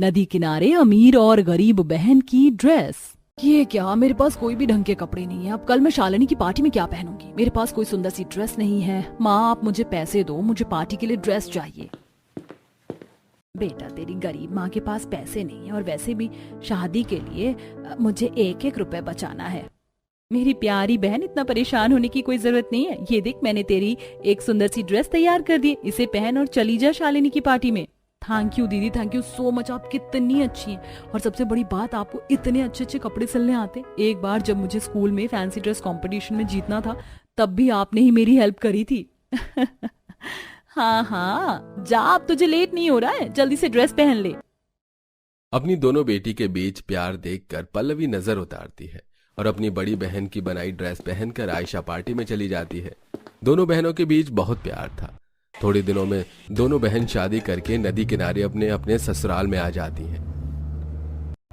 नदी किनारे अमीर और गरीब बहन की ड्रेस। ये क्या, मेरे पास कोई भी ढंग के कपड़े नहीं है। अब कल मैं शालिनी की पार्टी में क्या पहनूंगी? मेरे पास कोई सुंदर सी ड्रेस नहीं है। माँ, आप मुझे पैसे दो, मुझे पार्टी के लिए ड्रेस चाहिए। बेटा, तेरी गरीब माँ के पास पैसे नहीं है और वैसे भी शादी के लिए मुझे 1-1 रुपए बचाना है। मेरी प्यारी बहन, इतना परेशान होने की कोई जरूरत नहीं है। ये देख, मैंने तेरी एक सुंदर सी ड्रेस तैयार कर दी, इसे पहन और चली जा शालिनी की पार्टी में। थैंक यू दीदी, थैंक यू सो मच। आप कितनी अच्छी हैं और सबसे बड़ी बात, आपको इतने अच्छे अच्छे कपड़े सिलने आते। एक बार जब मुझे स्कूल में फैंसी ड्रेस कंपटीशन में जीतना था, तब भी आपने ही मेरी हेल्प करी थी। हाँ हाँ, जा, अब तुझे लेट नहीं हो रहा है, जल्दी से ड्रेस पहन ले। अपनी दोनों बेटी के बीच प्यार देखकर पल्लवी नजर उतारती है और अपनी बड़ी बहन की बनाई ड्रेस पहनकर आयशा पार्टी में चली जाती है। दोनों बहनों के बीच बहुत प्यार था। थोड़े दिनों में दोनों बहन शादी करके नदी किनारे अपने अपने ससुराल में आ जाती हैं।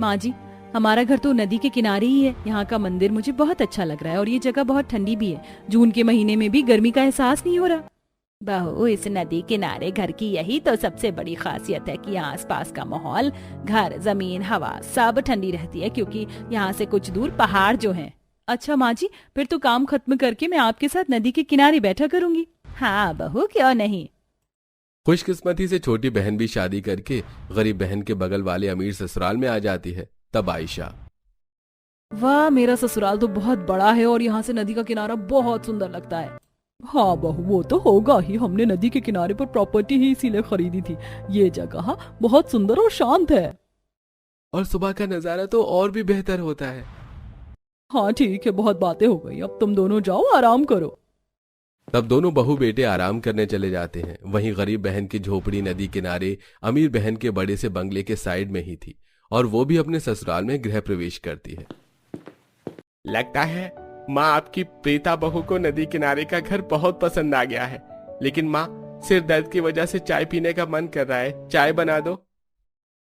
माँ जी, हमारा घर तो नदी के किनारे ही है। यहाँ का मंदिर मुझे बहुत अच्छा लग रहा है और ये जगह बहुत ठंडी भी है। जून के महीने में भी गर्मी का एहसास नहीं हो रहा। बहू, इस नदी किनारे घर की यही तो सबसे बड़ी खासियत है कि यहाँ आसपास का माहौल, घर, जमीन, हवा सब ठंडी रहती है, क्योंकि यहाँ से कुछ दूर पहाड़ जो हैं। अच्छा माँ जी, फिर तो काम खत्म करके मैं आपके साथ नदी के किनारे बैठा करूंगी। हाँ बहू, क्यों नहीं। खुशकिस्मती से छोटी बहन भी शादी करके गरीब बहन के बगल वाले अमीर ससुराल में आ जाती है। तब आयशा, वाह, मेरा ससुराल तो बहुत बड़ा है और यहाँ से नदी का किनारा बहुत सुंदर लगता है। हाँ बहू, वो तो होगा ही, हमने नदी के किनारे पर प्रॉपर्टी ही इसीलिए खरीदी थी। ये जगह बहुत सुंदर और शांत है। और सुबह का नजारा तो और भी बेहतर होता है। हाँ ठीक है, बहुत बातें हो गई, अब तुम दोनों जाओ, आराम करो। तब दोनों बहू बेटे आराम करने चले जाते हैं। वहीं गरीब बहन की झोपड़ी नदी किनारे अमीर बहन के बड़े से बंगले के साइड में ही थी और वो भी अपने ससुराल में गृह प्रवेश करती है। लगता है माँ, आपकी प्रीता बहू को नदी किनारे का घर बहुत पसंद आ गया है। लेकिन माँ, सिर दर्द की वजह से चाय पीने का मन कर रहा है, चाय बना दो।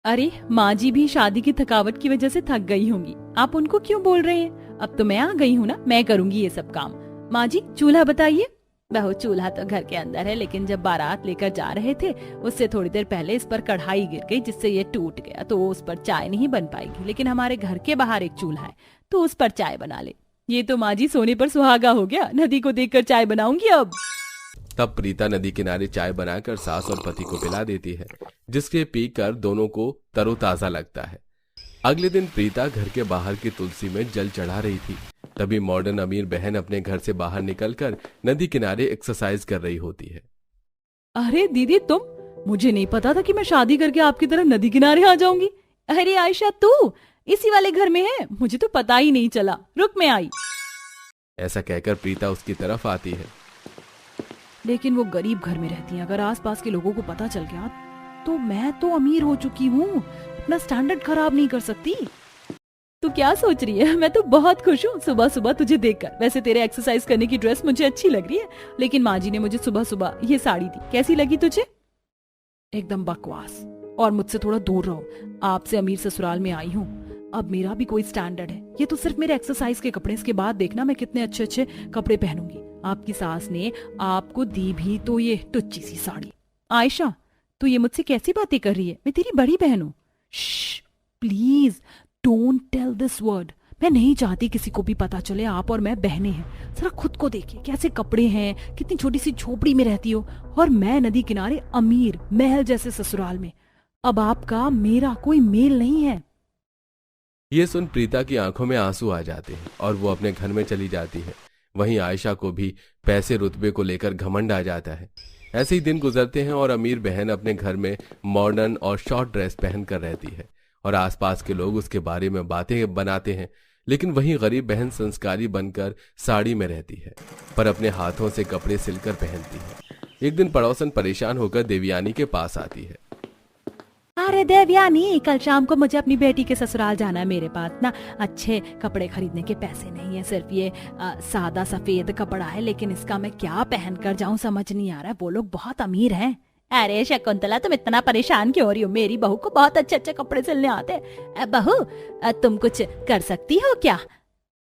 अरे माँ जी भी शादी की थकावट की वजह से थक गई होंगी, आप उनको क्यों बोल रहे हैं? अब तो मैं आ गई हूँ ना, मैं करूँगी ये सब काम। माँ जी, चूल्हा बताइए। बहू, चूल्हा तो घर के अंदर है, लेकिन जब बारात लेकर जा रहे थे उससे थोड़ी देर पहले इस पर कढ़ाई गिर गई, जिससे ये टूट गया, तो उस पर चाय नहीं बन पाएगी। लेकिन हमारे घर के बाहर एक चूल्हा है, तो उस पर चाय बना ले। ये तो माँ जी सोने पर सुहागा हो गया, नदी को देखकर चाय बनाऊंगी अब। तब प्रीता नदी किनारे चाय बनाकर सास और पति को पिला देती है, जिसके पीकर दोनों को तरोताजा लगता है। अगले दिन प्रीता घर के बाहर की तुलसी में जल चढ़ा रही थी। तभी मॉडर्न अमीर बहन अपने घर से बाहर निकलकर नदी किनारे एक्सरसाइज कर रही होती है। अरे दीदी, तुम, मुझे नहीं पता था कि मैं शादी करके आपकी तरफ नदी किनारे आ जाऊंगी। अरे आयशा, तू इसी वाले घर में है? मुझे तो पता ही नहीं चला, रुक मैं आई। ऐसा कहकर प्रीता उसकी तरफ आती है। लेकिन वो गरीब घर में रहती हैं, अगर आसपास के लोगों को पता चल गया तो मैं तो अमीर हो चुकी हूँ, अपना स्टैंडर्ड खराब नहीं कर सकती। तू क्या सोच रही है? मैं तो बहुत खुश हूँ सुबह सुबह तुझे देखकर। वैसे तेरे एक्सरसाइज करने की ड्रेस मुझे अच्छी लग रही है, लेकिन माँ जी ने मुझे सुबह सुबह ये साड़ी दी, कैसी लगी तुझे? एकदम बकवास, और मुझसे थोड़ा दूर रहो। आपसे अमीर ससुराल में आई हूँ, अब मेरा भी कोई स्टैंडर्ड है। ये तो सिर्फ मेरे एक्सरसाइज के कपड़े, इसके बाद देखना मैं कितने अच्छे अच्छे कपड़े पहनूंगी। आपकी सास ने आपको दी भी तो ये टुच्ची सी साड़ी। आयशा, तू ये मुझसे कैसी बातें कर रही है? मैं तेरी बड़ी बहन हूँ। Please don't tell this word. मैं नहीं चाहती किसी को भी पता चले आप और मैं बहनें हैं। जरा खुद को देखिए, कैसे कपड़े हैं, कितनी छोटी सी झोपड़ी में रहती हो, और मैं नदी किनारे अमीर महल जैसे ससुराल में। अब आपका मेरा कोई मेल नहीं है। ये सुन प्रीता की आंखों में आंसू आ जाते हैं और वो अपने घर में चली जाती है। वहीं आयशा को भी पैसे रुतबे को लेकर घमंड आ जाता है। ऐसे ही दिन गुजरते हैं और अमीर बहन अपने घर में मॉडर्न और शॉर्ट ड्रेस पहन कर रहती है और आसपास के लोग उसके बारे में बातें बनाते हैं। लेकिन वहीं गरीब बहन संस्कारी बनकर साड़ी में रहती है, पर अपने हाथों से कपड़े सिलकर पहनती है। एक दिन पड़ोसन परेशान होकर देवयानी के पास आती है। अरे देवयानी, कल शाम को मुझे अपनी बेटी के ससुराल जाना है। मेरे पास ना अच्छे कपड़े खरीदने के पैसे नहीं है, सिर्फ ये सादा सफेद कपड़ा है, लेकिन इसका मैं क्या पहन कर जाऊं समझ नहीं आ रहा है। वो लोग बहुत अमीर हैं। अरे शकुंतला, तुम इतना परेशान क्यों हो रही हो? मेरी बहू को बहुत अच्छे अच्छे कपड़े सिलने आते हैं। बहू, तुम कुछ कर सकती हो क्या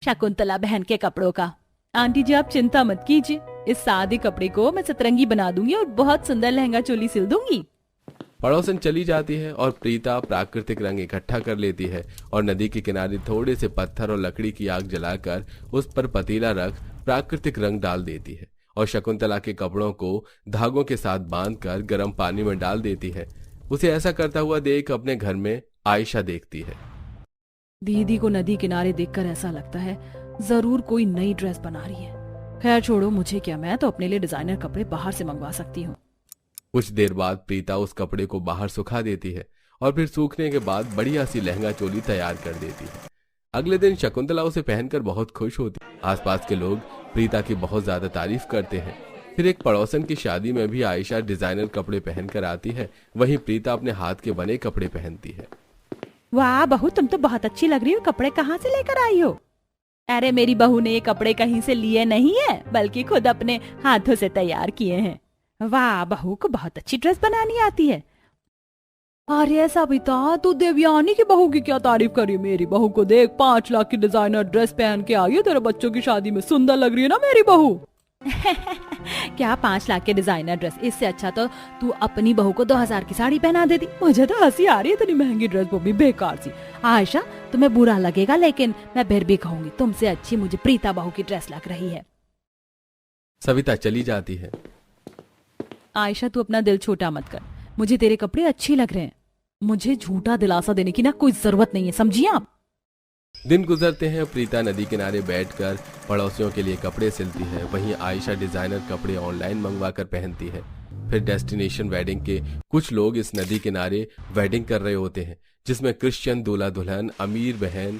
शकुंतला बहन के कपड़ों का? आंटी जी, आप चिंता मत कीजिए, इस सादे कपड़े को मैं सतरंगी बना दूंगी और बहुत सुंदर लहंगा चोली सिल दूंगी। पड़ोसन चली जाती है और प्रीता प्राकृतिक रंग इकट्ठा कर लेती है और नदी के किनारे थोड़े से पत्थर और लकड़ी की आग जलाकर उस पर पतीला रख प्राकृतिक रंग डाल देती है और शकुंतला के कपड़ों को धागों के साथ बांधकर गर्म पानी में डाल देती है। उसे ऐसा करता हुआ देख अपने घर में आयशा देखती है। दीदी को नदी किनारे देखकर ऐसा लगता है जरूर कोई नई ड्रेस बना रही है। खैर छोड़ो, मुझे क्या, मैं तो अपने लिए डिजाइनर कपड़े बाहर से मंगवा सकती हूँ। कुछ देर बाद प्रीता उस कपड़े को बाहर सुखा देती है और फिर सूखने के बाद बढ़िया सी लहंगा चोली तैयार कर देती है। अगले दिन शकुंतला उसे पहनकर बहुत खुश होती है। आसपास के लोग प्रीता की बहुत ज्यादा तारीफ करते हैं। फिर एक पड़ोसन की शादी में भी आयशा डिजाइनर कपड़े पहनकर आती है, वहीं प्रीता अपने हाथ के बने कपड़े पहनती है। वाह बहू, तुम तो बहुत अच्छी लग रही हो। कपड़े कहाँ से लेकर आई हो? अरे मेरी बहू ने ये कपड़े कहीं से लिए नहीं है, बल्कि खुद अपने हाथों से तैयार किए हैं। वाह, बहू को बहुत अच्छी ड्रेस बनानी आती है। अरे सविता, तू देवयानी की बहू की क्या तारीफ कर रही है? मेरी बहू को देख, 5 लाख की डिजाइनर ड्रेस पहन के आई है। तेरे बच्चों की शादी में सुंदर लग रही है ना मेरी बहू। क्या 5 लाख के डिजाइनर ड्रेस? इससे अच्छा तो तू अपनी बहू को 2000 की साड़ी पहना देती। मुझे तो हंसी आ रही है, इतनी महंगी ड्रेस, वो भी बेकार सी। आयशा, तुम्हें बुरा लगेगा, लेकिन मैं फिर भी कहूंगी तुमसे अच्छी मुझे प्रीता बहू की ड्रेस लग रही है। सविता चली जाती है। आयशा, तू अपना दिल छोटा मत कर, मुझे तेरे कपड़े अच्छे लग रहे हैं। मुझे झूठा दिलासा देने की ना कोई जरूरत नहीं है, समझिए आप। दिन गुजरते हैं। प्रीता नदी किनारे बैठकर पड़ोसियों के लिए कपड़े सिलती है, वहीं आयशा डिजाइनर कपड़े ऑनलाइन मंगवा कर पहनती है। फिर डेस्टिनेशन वेडिंग के कुछ लोग इस नदी किनारे वेडिंग कर रहे होते हैं, जिसमें क्रिश्चियन दूल्हा दुल्हन अमीर बहन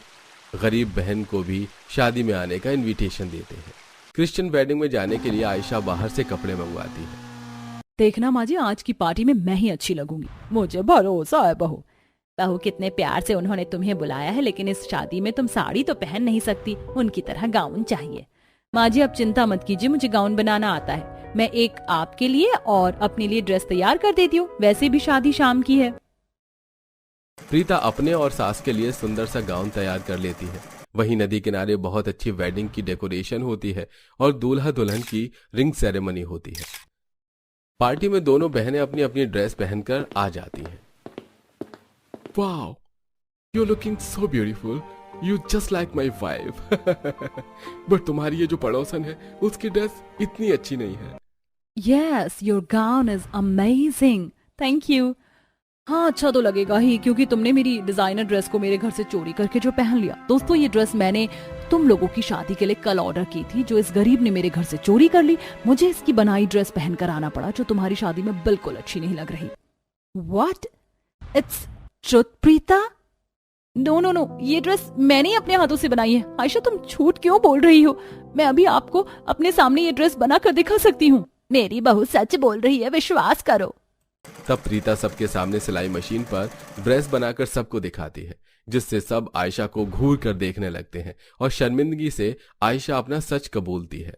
गरीब बहन को भी शादी में आने का इन्विटेशन देते हैं। क्रिश्चियन वेडिंग में जाने के लिए आयशा बाहर से कपड़े मंगवाती है। देखना माँ जी, आज की पार्टी में मैं ही अच्छी लगूंगी, मुझे भरोसा है। बहू बहू कितने प्यार से उन्होंने तुम्हें बुलाया है, लेकिन इस शादी में तुम साड़ी तो पहन नहीं सकती, उनकी तरह गाउन चाहिए। माँ जी, अब चिंता मत कीजिए, मुझे गाउन बनाना आता है। मैं एक आपके लिए और अपने लिए ड्रेस तैयार कर देती हूँ, वैसे भी शादी शाम की है। प्रीता अपने और सास के लिए सुंदर सा गाउन तैयार कर लेती है। वहीं नदी किनारे बहुत अच्छी वेडिंग की डेकोरेशन होती है और दूल्हा दुल्हन की रिंग सेरेमनी होती है। पार्टी में दोनों बहनें अपनी अपनी ड्रेस पहनकर आ जाती हैं। Wow, you looking so beautiful, you just like my wife. But तुम्हारी ये जो पड़ोसन है उसकी ड्रेस इतनी अच्छी नहीं है। Yes, your gown is amazing, thank you. हाँ, अच्छा तो लगेगा ही, क्योंकि तुमने मेरी डिजाइनर ड्रेस को मेरे घर से चोरी करके जो पहन लिया। दोस्तों, ये ड्रेस मैंने तुम लोगों की शादी के लिए कल ऑर्डर की थी, जो इस गरीब ने मेरे घर से चोरी कर ली। मुझे इसकी बनाई ड्रेस पहनकर आना पड़ा, जो तुम्हारी शादी में बिल्कुल अच्छी नहीं लग रही। What? It's truth Preeta? No no no, ये ड्रेस मैंने अपने हाथों से बनाई है। आयशा, तुम झूठ क्यों बोल रही हो? मैं अभी आपको अपने सामने ये ड्रेस बना कर दिखा सकती हूँ। मेरी बहू सच बोल रही है, विश्वास करो। तब प्रीता सबके सामने सिलाई मशीन पर ड्रेस बनाकर सबको दिखाती है, जिससे सब आयशा को घूर कर देखने लगते हैं और शर्मिंदगी से आयशा अपना सच कबूलती है।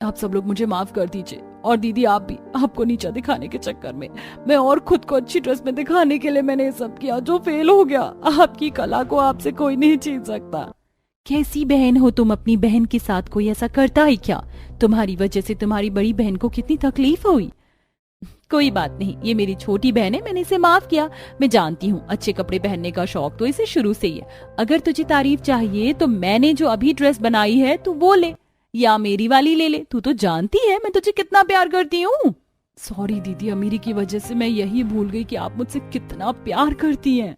आप सब लोग मुझे माफ कर दीजिए, और दीदी आप भी। आपको नीचा दिखाने के चक्कर में मैं और खुद को अच्छी ड्रेस में दिखाने के लिए मैंने ये सब किया, जो फेल हो गया। आपकी कला को आपसे कोई नहीं छीन सकता। कैसी बहन हो तुम? अपनी बहन के साथ कोई ऐसा करता है क्या? तुम्हारी वजह से तुम्हारी बड़ी बहन को कितनी तकलीफ हुई। कोई बात नहीं, ये मेरी छोटी बहन है, मैंने इसे माफ किया। मैं जानती हूँ अच्छे कपड़े पहनने का शौक तो इसे शुरू से ही है। अगर तुझे तारीफ चाहिए तो मैंने जो अभी ड्रेस बनाई है तू वो ले, या मेरी वाली ले ले। तू तो जानती है मैं तुझे कितना प्यार करती हूँ। सॉरी दीदी, अमीरी की वजह से मैं यही भूल गई कि आप मुझसे कितना प्यार करती हैं।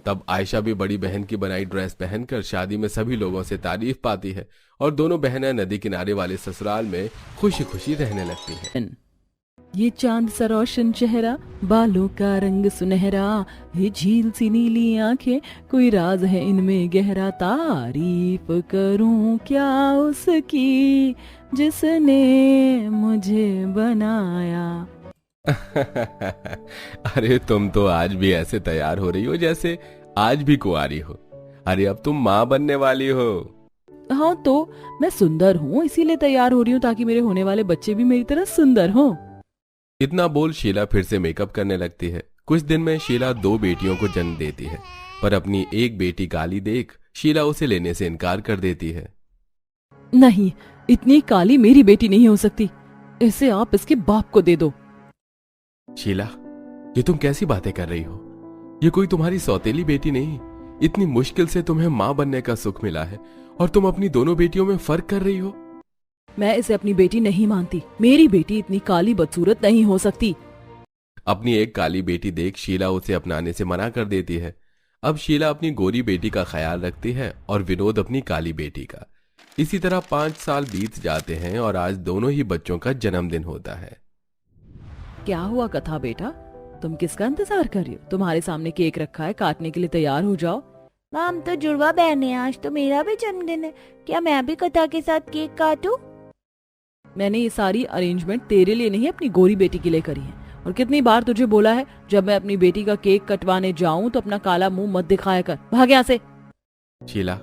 तब आयशा भी बड़ी बहन की बनाई ड्रेस पहनकर शादी में सभी लोगों से तारीफ पाती है और दोनों बहनें नदी किनारे वाले ससुराल में खुशी खुशी रहने लगती हैं। ये चांद सा रोशन चेहरा, बालों का रंग सुनहरा, ये झील सी नीली आंखें, कोई राज है इनमें गहरा। तारीफ करूं क्या उसकी जिसने मुझे बनाया। अरे तुम तो आज भी ऐसे तैयार हो रही हो जैसे आज भी कुंवारी हो। अरे अब तुम माँ बनने वाली हो। हाँ, तो मैं सुंदर हूँ इसीलिए तैयार हो रही हूँ, ताकि मेरे होने वाले बच्चे भी मेरी तरह सुंदर हों। इतना बोल शीला फिर से मेकअप करने लगती है। कुछ दिन में शीला 2 बेटियों को जन्म देती है, पर अपनी एक बेटी काली देख शीला उसे लेने से इनकार कर देती है। नहीं, इतनी काली मेरी बेटी नहीं हो सकती, इसे आप इसके बाप को दे दो। शीला, ये तुम कैसी बातें कर रही हो? ये कोई तुम्हारी सौतेली बेटी नहीं। इतनी मुश्किल से तुम्हें माँ बनने का सुख मिला है और तुम अपनी दोनों बेटियों में फर्क कर रही हो। मैं इसे अपनी बेटी नहीं मानती। मेरी बेटी इतनी काली बदसूरत नहीं हो सकती। अपनी एक काली बेटी देख शीला उसे अपनाने से मना कर देती है। अब शीला अपनी गोरी बेटी का ख्याल रखती है और विनोद अपनी काली बेटी का। इसी तरह 5 साल बीत जाते हैं और आज दोनों ही बच्चों का जन्मदिन होता है। क्या हुआ कथा बेटा, तुम किसका इंतजार कर रही हो? तुम्हारे सामने केक रखा है, काटने के लिए तैयार हो जाओ। हम तो जुड़वा बहन है, आज तो मेरा भी जन्मदिन है। क्या मैं भी कथा के साथ केक काटूं? मैंने ये सारी अरेंजमेंट तेरे लिए नहीं अपनी गोरी बेटी के लिए करी है। और कितनी बार तुझे बोला है, जब मैं अपनी बेटी का केक कटवाने जाऊं तो अपना काला मुंह मत दिखाया कर। भाग यहाँ से। शीला,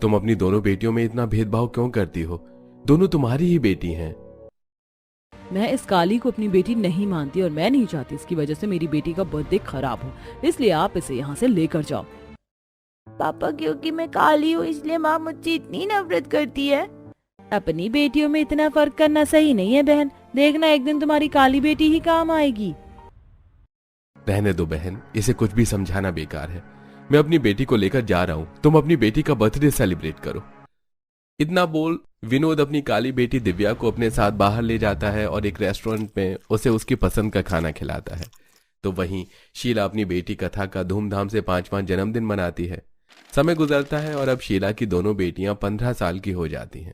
तुम अपनी दोनों बेटियों में इतना भेदभाव क्यों करती हो? दोनों तुम्हारी ही बेटी हैं। मैं इस काली को अपनी बेटी नहीं मानती और मैं नहीं चाहती इसकी वजह से मेरी बेटी का बर्थडे खराब हो, इसलिए आप इसे यहाँ से लेकर जाओ। पापा, क्योंकि मैं काली हूँ इसलिए माँ मुझसे इतनी नफरत करती है। अपनी बेटियों में इतना फर्क करना सही नहीं है बहन। देखना एक दिन तुम्हारी काली बेटी ही काम आएगी। रहने दो बहन, इसे कुछ भी समझाना बेकार है। मैं अपनी बेटी को लेकर जा रहा हूँ, तुम अपनी बेटी का बर्थडे सेलिब्रेट करो। इतना बोल विनोद अपनी काली बेटी दिव्या को अपने साथ बाहर ले जाता है और एक रेस्टोरेंट में उसे उसकी पसंद का खाना खिलाता है। तो वहीं शीला अपनी बेटी कथा का धूमधाम से 5वां जन्मदिन मनाती है। समय गुजरता है और अब शीला की दोनों बेटियां 15 साल की हो जाती हैं।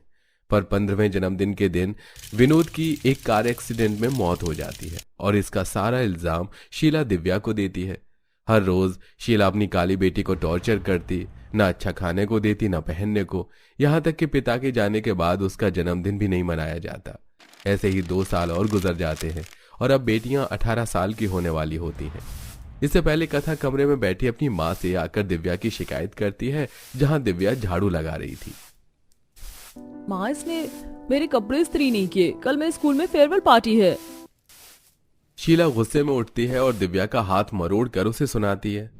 पर 15वें जन्मदिन के दिन विनोद की एक कार एक्सीडेंट में मौत हो जाती है और इसका सारा इल्जाम शीला दिव्या को देती है। हर रोज शीला अपनी काली बेटी को टॉर्चर करती, ना अच्छा खाने को देती ना पहनने को, यहाँ तक कि पिता के जाने के बाद उसका जन्मदिन भी नहीं मनाया जाता। ऐसे ही 2 साल और गुजर जाते हैं और अब बेटियां 18 साल की होने वाली होती हैं। इससे पहले कथा कमरे में बैठी अपनी माँ से आकर दिव्या की शिकायत करती है, जहां दिव्या झाड़ू लगा रही थी। माँ, इसने मेरे कपड़े इस्त्री नहीं किए। कल मेरे स्कूल में फेयरवेल पार्टी है। शीला गुस्से में उठती है और दिव्या का हाथ मरोड़ कर उसे सुनाती है।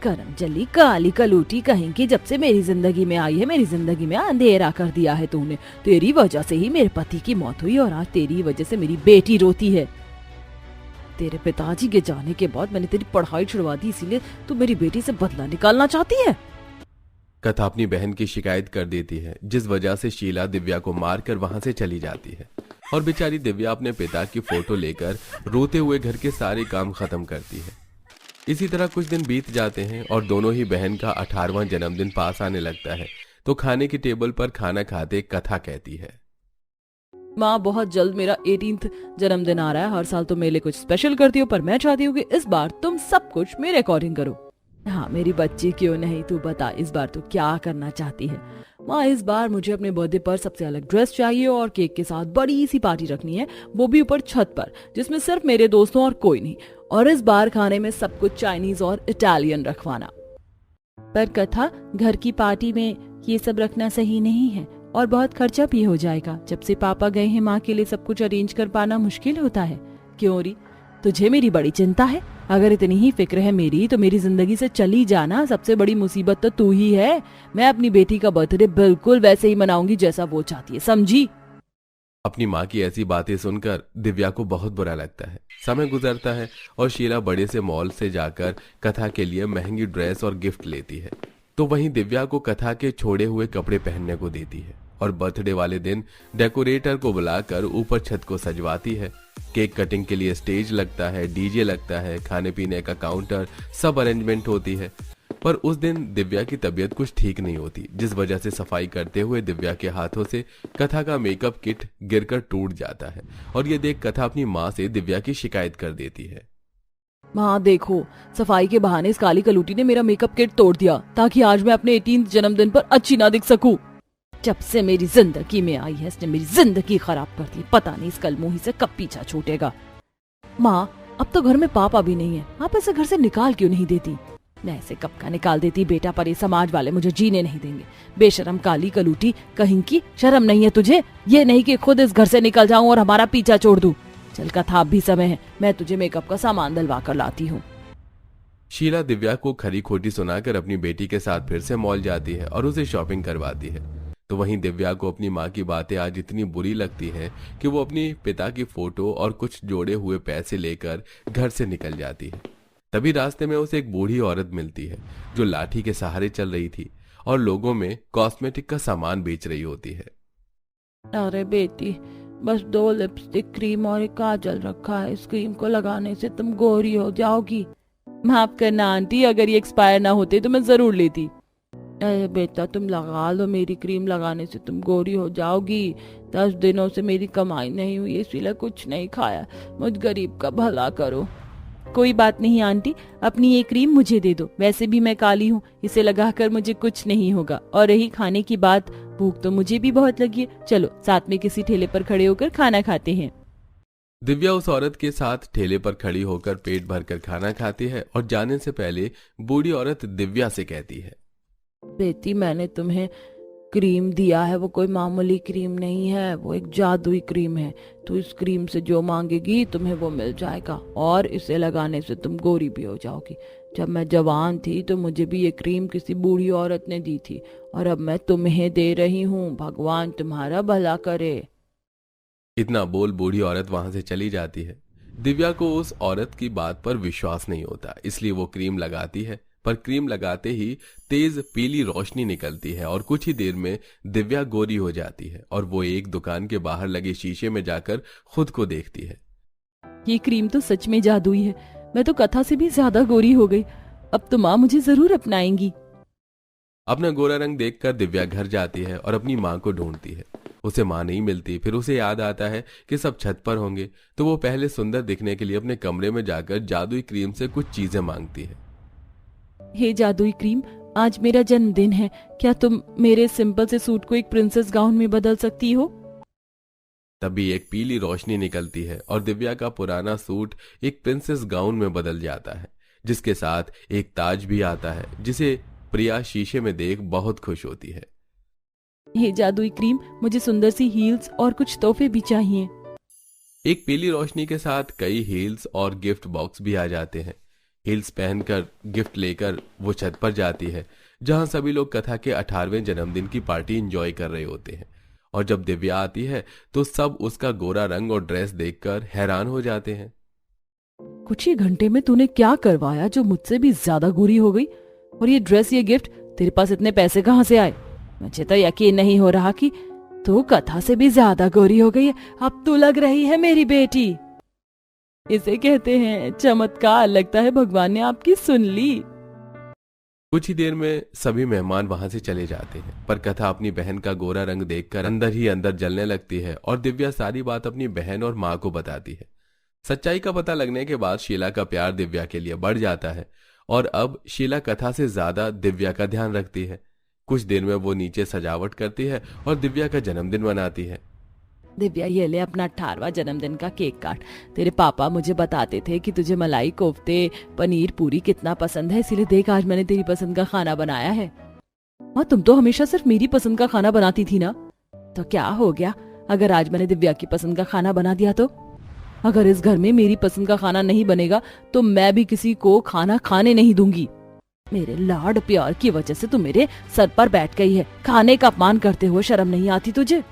करम जली काली कलूटी कहेंगी, जब से मेरी जिंदगी में आई है मेरी जिंदगी में अंधेरा कर दिया है तूने। तेरी वजह से ही मेरे पति की मौत हुई और आज तेरी वजह से मेरी बेटी रोती है। तेरे पिताजी के जाने के बाद मैंने तेरी पढ़ाई छुड़वा दी, इसीलिए तू मेरी बेटी से बदला निकालना चाहती है। कथा अपनी बहन की शिकायत कर देती है, जिस वजह से शीला दिव्या को मारकर वहां से चली जाती है और बेचारी दिव्या अपने पिता की फोटो लेकर रोते हुए घर के सारे काम खत्म करती है। इसी तरह कुछ दिन बीत जाते हैं और दोनों ही बहन का 18वां जन्मदिन पास आने लगता है। तो खाने की टेबल पर खाना खाते कथा कहती है, माँ, बहुत जल्द मेरा 18th जन्मदिन आ रहा है। हर साल तुम मेरे लिए कुछ स्पेशल करती हो, पर मैं चाहती हूँ कि इस बार तुम सब कुछ मेरे अकॉर्डिंग करो। हाँ मेरी बच्ची, क्यों नहीं, तू बता इस बार तू क्या करना चाहती है? माँ, इस बार मुझे अपने बर्थडे पर सबसे अलग ड्रेस चाहिए और केक के साथ बड़ी सी पार्टी रखनी है, वो भी ऊपर छत पर, जिसमें सिर्फ मेरे दोस्तों और कोई नहीं। और इस बार खाने में सब कुछ चाइनीज और इटालियन रखवाना। पर कथा, घर की पार्टी में ये सब रखना सही नहीं है और बहुत खर्चा भी हो जाएगा। जब से पापा गए हैं माँ के लिए सब कुछ अरेंज कर पाना मुश्किल होता है। क्यों री, तुझे मेरी बड़ी चिंता है? अगर इतनी ही फिक्र है मेरी तो मेरी जिंदगी से चली जाना। सबसे बड़ी मुसीबत तो तू ही है। मैं अपनी बेटी का बर्थडे बिल्कुल वैसे ही मनाऊंगी जैसा वो चाहती है, समझी? अपनी माँ की ऐसी बातें सुनकर दिव्या को बहुत बुरा लगता है। समय गुजरता है और शीला बड़े से मॉल से जाकर कथा के लिए महंगी ड्रेस और गिफ्ट लेती है। तो वहीं दिव्या को कथा के छोड़े हुए कपड़े पहनने को देती है और बर्थडे वाले दिन डेकोरेटर को बुलाकर ऊपर छत को सजवाती है। केक कटिंग के लिए स्टेज लगता है, डीजे लगता है, खाने पीने का काउंटर, सब अरेंजमेंट होती है। पर उस दिन दिव्या की तबीयत कुछ ठीक नहीं होती, जिस वजह से सफाई करते हुए दिव्या के हाथों से कथा का मेकअप किट गिरकर टूट जाता है और ये देख कथा अपनी माँ से दिव्या की शिकायत कर देती है। माँ देखो, सफाई के बहाने इस काली कलूटी ने मेरा मेकअप किट तोड़ दिया ताकि आज मैं अपने 18th जन्मदिन पर अच्छी ना दिख सकूं। जब से मेरी जिंदगी में आई है इसने मेरी जिंदगी खराब कर दी। पता नहीं इस कलमुही से कब पीछा छूटेगा। माँ, अब तो घर में पापा भी नहीं है, आप इसे घर से निकाल क्यों नहीं देती? मैं इसे कब का निकाल देती बेटा, पर ये समाज वाले मुझे जीने नहीं देंगे। बेशरम काली कलूटी कहीं की, शर्म नहीं है तुझे? ये नहीं कि खुद इस घर से निकल जाऊं और हमारा पीछा छोड़ दूं। चल कथा, अब भी समय है, मैं तुझे मेकअप का सामान दिलवा कर लाती हूँ। शीला दिव्या को खरी खोटी सुनाकर अपनी बेटी के साथ फिर से मॉल जाती है और उसे शॉपिंग करवाती है। तो वहीं दिव्या को अपनी माँ की बातें आज इतनी बुरी लगती हैं कि वो अपनी पिता की फोटो और कुछ जोड़े हुए पैसे लेकर घर से निकल जाती है। तभी रास्ते में उसे एक बूढ़ी औरत मिलती है जो लाठी के सहारे चल रही थी और लोगों में कॉस्मेटिक का सामान बेच रही होती है। अरे बेटी, बस 2 लिपस्टिक, क्रीम और एक काजल रखा है। इस क्रीम को लगाने से तुम गोरी हो जाओगी। माफ करना आंटी, अगर ये एक्सपायर ना होते तो मैं जरूर लेती। अरे बेटा, तुम लगा लो, मेरी क्रीम लगाने से तुम गोरी हो जाओगी। 10 दिनों से मेरी कमाई नहीं हुई, इसलिए कुछ नहीं खाया। मुझ गरीब का भला करो। कोई बात नहीं आंटी, अपनी ये क्रीम मुझे दे दो। वैसे भी मैं काली हूँ, इसे लगाकर मुझे कुछ नहीं होगा। और रही खाने की बात, भूख तो मुझे भी बहुत लगी है। चलो साथ में किसी ठेले पर खड़े होकर खाना खाते हैं। दिव्या उस औरत के साथ ठेले पर खड़ी होकर पेट भरकर खाना खाती है और जाने से पहले बूढ़ी औरत दिव्या से कहती है, बेटी, मैंने तुम्हें क्रीम दिया है, वो कोई मामूली क्रीम नहीं है, वो एक जादुई क्रीम है। तो इस क्रीम से जो मांगेगी तुम्हें वो मिल जाएगा, और इसे लगाने से तुम गोरी भी हो जाओगी। जब मैं जवान थी तो मुझे भी ये क्रीम किसी बूढ़ी औरत ने दी थी, और अब मैं तुम्हें दे रही हूँ। भगवान तुम्हारा भला करे। इतना बोल बूढ़ी औरत वहां से चली जाती है। दिव्या को उस औरत की बात पर विश्वास नहीं होता, इसलिए वो क्रीम लगाती है। पर क्रीम लगाते ही तेज पीली रोशनी निकलती है और कुछ ही देर में दिव्या गोरी हो जाती है और वो एक दुकान के बाहर लगे शीशे में जाकर खुद को देखती है। ये क्रीम तो सच में जादुई है। मैं तो कथा से भी ज्यादा गोरी हो गई। अब तो माँ मुझे जरूर अपनाएंगी। अपना गोरा रंग देखकर दिव्या घर जाती है और अपनी माँ को ढूंढती है। उसे माँ नहीं मिलती। फिर उसे याद आता है कि सब छत पर होंगे, तो वो पहले सुंदर दिखने के लिए अपने कमरे में जाकर जादुई क्रीम से कुछ चीजें मांगती है। हे जादुई क्रीम, आज मेरा जन्मदिन है, क्या तुम मेरे सिंपल से सूट को एक प्रिंसेस गाउन में बदल सकती हो? तभी एक पीली रोशनी निकलती है और दिव्या का पुराना सूट एक प्रिंसेस गाउन में बदल जाता है, जिसके साथ एक ताज भी आता है, जिसे प्रिया शीशे में देख बहुत खुश होती है। हे जादुई क्रीम, मुझे सुंदर सी हील्स और कुछ तोहफे भी चाहिए। एक पीली रोशनी के साथ कई हील्स और गिफ्ट बॉक्स भी आ जाते हैं। हील्स पहनकर गिफ्ट लेकर वो छत पर जाती है, जहां सभी लोग कथा के 18वें जन्मदिन की पार्टी एंजॉय कर रहे होते हैं। और जब दिव्या आती है तो सब उसका गोरा रंग और ड्रेस देखकर हैरान हो जाते हैं। कुछ ही घंटे में तूने क्या करवाया जो मुझसे भी ज्यादा गोरी हो गई? और ये ड्रेस, ये गिफ्ट, तेरे पास इतने पैसे कहाँ से आए? मुझे तो यकीन नहीं हो रहा कि तू कथा से भी ज्यादा गोरी हो गई है। अब तू लग रही है मेरी बेटी। इसे कहते हैं चमत्कार। लगता है भगवान ने आपकी सुन ली। कुछ ही देर में सभी मेहमान वहां से चले जाते हैं, पर कथा अपनी बहन का गोरा रंग देखकर अंदर ही अंदर जलने लगती है और दिव्या सारी बात अपनी बहन और माँ को बताती है। सच्चाई का पता लगने के बाद शीला का प्यार दिव्या के लिए बढ़ जाता है और अब शीला कथा से ज्यादा दिव्या का ध्यान रखती है। कुछ देर में वो नीचे सजावट करती है और दिव्या का जन्मदिन मनाती है। दिव्या, ये ले अपना 18वां जन्मदिन का केक काट। तेरे पापा मुझे बताते थे कि तुझे मलाई कोफ्ते, पनीर पूरी कितना पसंद है, इसीलिए देख आज मैंने तेरी पसंद का खाना बनाया है। और तुम तो हमेशा सिर्फ मेरी पसंद का खाना बनाती थी ना, तो क्या हो गया अगर आज मैंने दिव्या की पसंद का खाना बना दिया तो? अगर इस घर में मेरी पसंद का खाना नहीं बनेगा तो मैं भी किसी को खाना खाने नहीं दूंगी। मेरे लाड प्यार की वजह से तू मेरे सर पर बैठ गई है। खाने का अपमान करते हुए शर्म नहीं आती तुझे?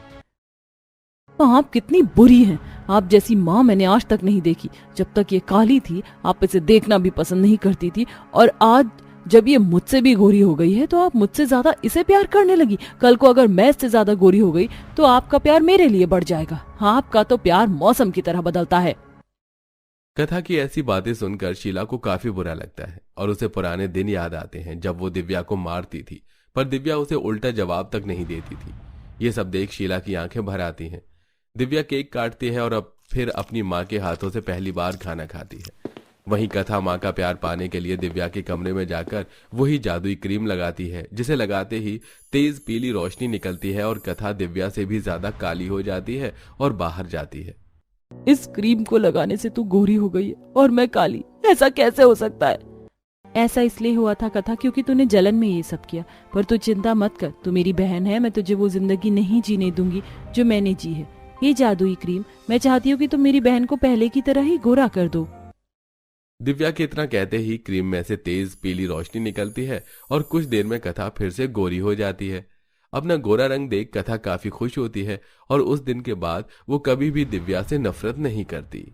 आप कितनी बुरी हैं। आप जैसी माँ मैंने आज तक नहीं देखी। जब तक ये काली थी आप इसे देखना भी पसंद नहीं करती थी, और आज जब ये मुझसे भी गोरी हो गई है तो आप मुझसे ज्यादा इसे प्यार करने लगी। कल को अगर मैं इससे ज्यादा गोरी हो गई तो आपका प्यार मेरे लिए बढ़ जाएगा। आपका तो प्यार मौसम की तरह बदलता है। कथा की ऐसी बातें सुनकर शीला को काफी बुरा लगता है और उसे पुराने दिन याद आते हैं जब वो दिव्या को मारती थी, पर दिव्या उसे उल्टा जवाब तक नहीं देती थी। ये सब देख शीला की आंखें भर आती हैं। दिव्या केक काटती है और अब फिर अपनी माँ के हाथों से पहली बार खाना खाती है। वहीं कथा माँ का प्यार पाने के लिए दिव्या के कमरे में जाकर वही जादुई क्रीम लगाती है, जिसे लगाते ही तेज पीली रोशनी निकलती है और कथा दिव्या से भी ज्यादा काली हो जाती है और बाहर जाती है। इस क्रीम को लगाने से तू गोरी हो गई है और मैं काली, ऐसा कैसे हो सकता है? ऐसा इसलिए हुआ था कथा क्योंकि तूने जलन में ये सब किया। पर तू चिंता मत कर, तू मेरी बहन है, मैं तुझे वो जिंदगी नहीं जीने दूंगी जो मैंने जी है। ये जादुई क्रीम, मैं चाहती हूँ कि तुम मेरी बहन को पहले की तरह ही गोरा कर दो। दिव्या के इतना कहते ही क्रीम में से तेज पीली रोशनी निकलती है और कुछ देर में कथा फिर से गोरी हो जाती है। अपना गोरा रंग देख कथा काफी खुश होती है और उस दिन के बाद वो कभी भी दिव्या से नफरत नहीं करती।